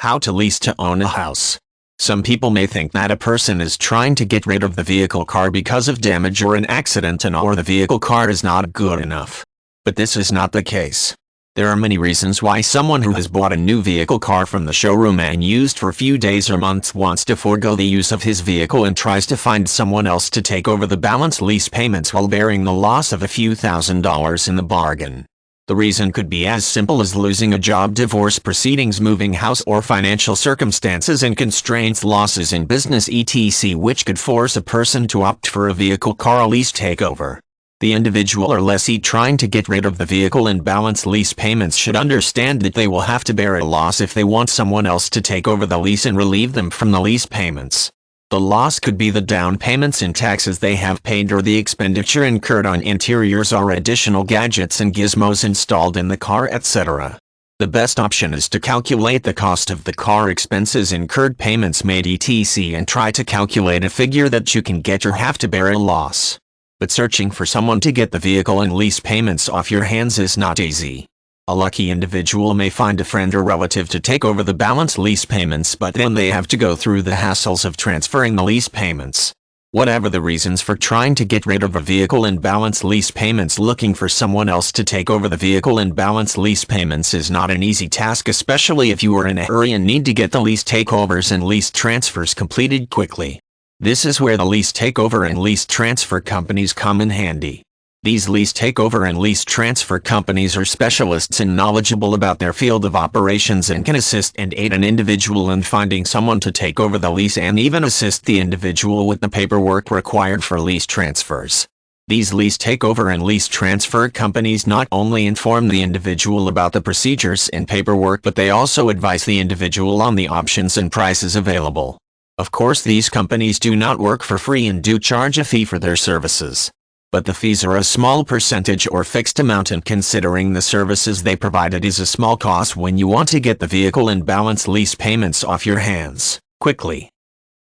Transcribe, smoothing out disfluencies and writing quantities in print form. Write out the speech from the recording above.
How to lease to own a house. Some people may think that a person is trying to get rid of the vehicle car because of damage or an accident or the vehicle car is not good enough. But this is not the case. There are many reasons why someone who has bought a new vehicle car from the showroom and used for a few days or months wants to forego the use of his vehicle and tries to find someone else to take over the balance lease payments while bearing the loss of a few $1,000s in the bargain. The reason could be as simple as losing a job, divorce proceedings, moving house, or financial circumstances and constraints, losses in business, etc., which could force a person to opt for a vehicle car lease takeover. The individual or lessee trying to get rid of the vehicle and balance lease payments should understand that they will have to bear a loss if they want someone else to take over the lease and relieve them from the lease payments. The loss could be the down payments and taxes they have paid or the expenditure incurred on interiors or additional gadgets and gizmos installed in the car, etc. The best option is to calculate the cost of the car, expenses incurred, payments made, etc., and try to calculate a figure that you can get or have to bear a loss. But searching for someone to get the vehicle and lease payments off your hands is not easy. A lucky individual may find a friend or relative to take over the balance lease payments, but then they have to go through the hassles of transferring the lease payments. Whatever the reasons for trying to get rid of a vehicle and balance lease payments, looking for someone else to take over the vehicle and balance lease payments is not an easy task, especially if you are in a hurry and need to get the lease takeovers and lease transfers completed quickly. This is where the lease takeover and lease transfer companies come in handy. These lease takeover and lease transfer companies are specialists and knowledgeable about their field of operations and can assist and aid an individual in finding someone to take over the lease and even assist the individual with the paperwork required for lease transfers. These lease takeover and lease transfer companies not only inform the individual about the procedures and paperwork, but they also advise the individual on the options and prices available. Of course, these companies do not work for free and do charge a fee for their services. But the fees are a small percentage or fixed amount, and considering the services they provide, it is a small cost when you want to get the vehicle and balance lease payments off your hands quickly.